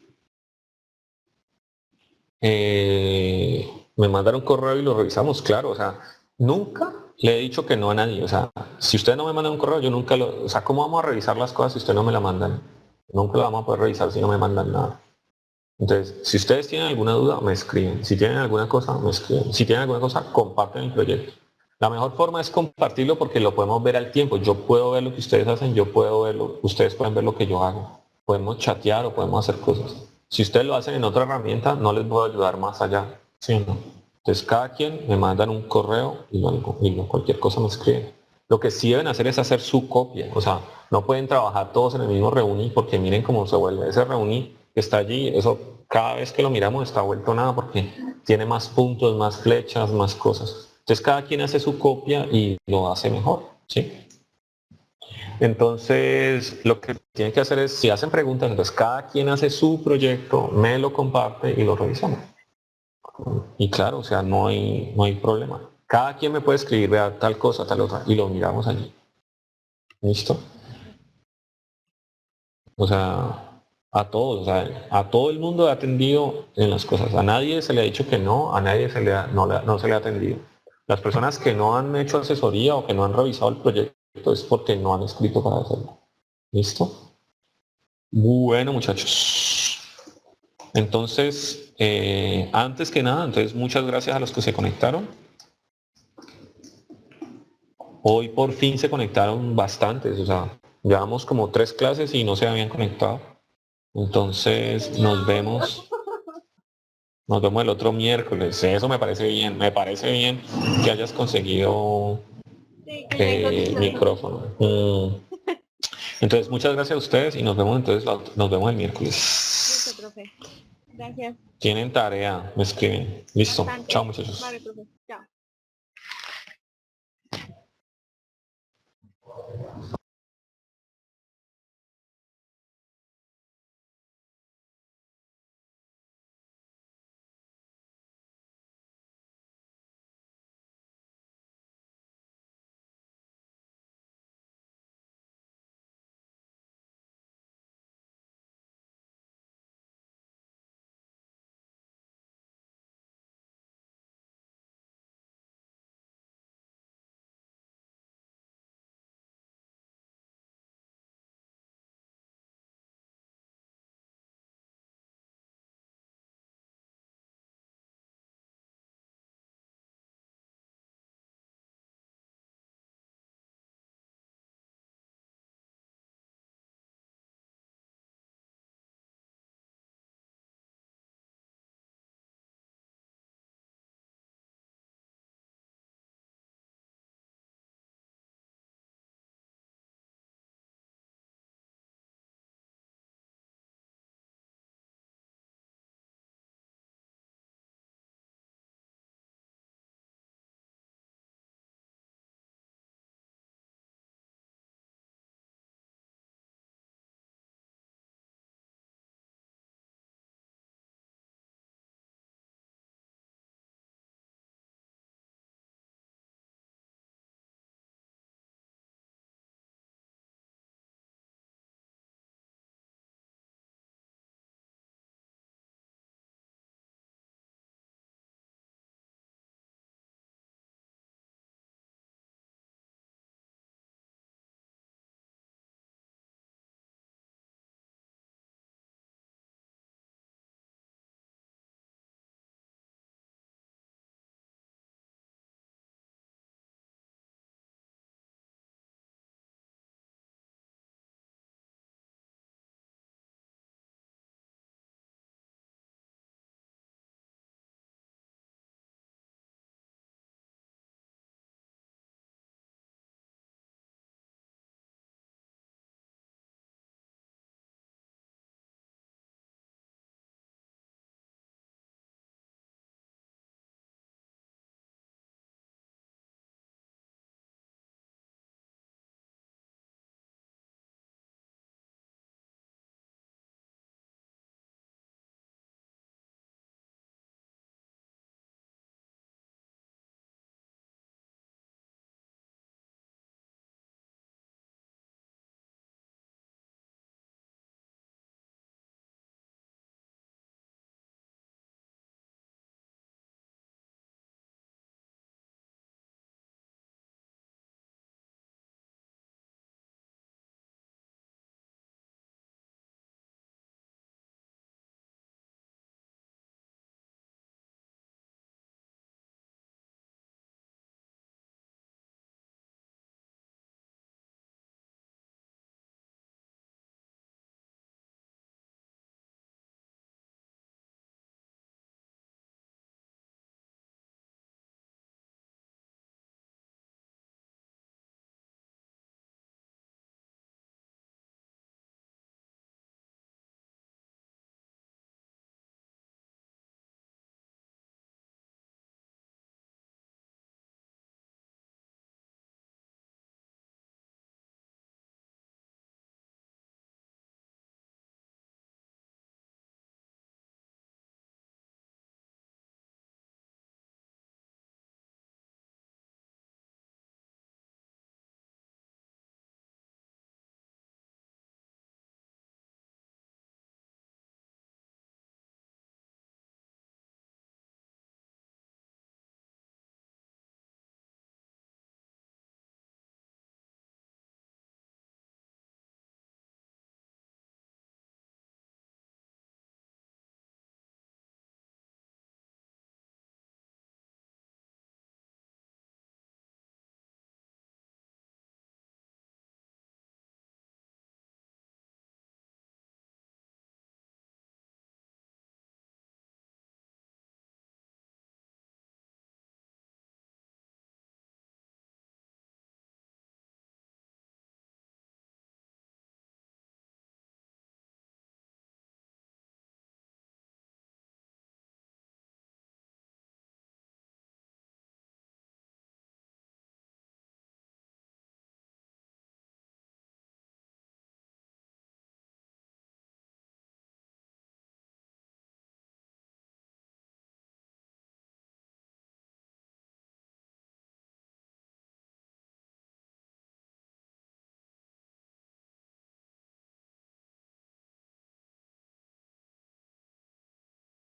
me mandaron un correo y lo revisamos, claro. O sea, nunca le he dicho que no a nadie. O sea, si ustedes no me mandan un correo, yo nunca lo... O sea, ¿cómo vamos a revisar las cosas si ustedes no me la mandan? Nunca lo vamos a poder revisar si no me mandan nada. Entonces, si ustedes tienen alguna duda, me escriben. Si tienen alguna cosa, me escriben. Si tienen alguna cosa, comparten el proyecto. La mejor forma es compartirlo porque lo podemos ver al tiempo. Yo puedo ver lo que ustedes hacen, yo puedo verlo, ustedes pueden ver lo que yo hago. Podemos chatear o podemos hacer cosas. Si ustedes lo hacen en otra herramienta, no les puedo ayudar más allá. ¿Sí o no? Entonces, cada quien me mandan un correo y cualquier cosa me escriben. Lo que sí deben hacer es hacer su copia. O sea, no pueden trabajar todos en el mismo reuni porque miren cómo se vuelve ese reuni que está allí. Eso cada vez que lo miramos está vuelto nada porque tiene más puntos, más flechas, más cosas. Entonces cada quien hace su copia y lo hace mejor, ¿sí? Entonces lo que tienen que hacer es, si hacen preguntas, entonces cada quien hace su proyecto, me lo comparte y lo revisamos. Y claro, o sea, no hay problema. Cada quien me puede escribir, vea, tal cosa, tal otra, y lo miramos allí. ¿Listo? O sea, a todos, o sea, a todo el mundo he atendido en las cosas. A nadie se le ha dicho que no, a nadie no se le ha atendido. Las personas que no han hecho asesoría o que no han revisado el proyecto es porque no han escrito para hacerlo. ¿Listo? Bueno, muchachos. Entonces, antes que nada, entonces muchas gracias a los que se conectaron. Hoy por fin se conectaron bastantes, o sea, llevamos como 3 clases y no se habían conectado. Entonces, nos vemos el otro miércoles. Eso me parece bien que hayas conseguido Sí, que ya encontré. micrófono. Entonces, muchas gracias a ustedes y nos vemos entonces, nos vemos el Listo, miércoles. profe. Gracias. Tienen tarea, me escriben. Listo. Bastante. Chao, muchachos. Vale, profe.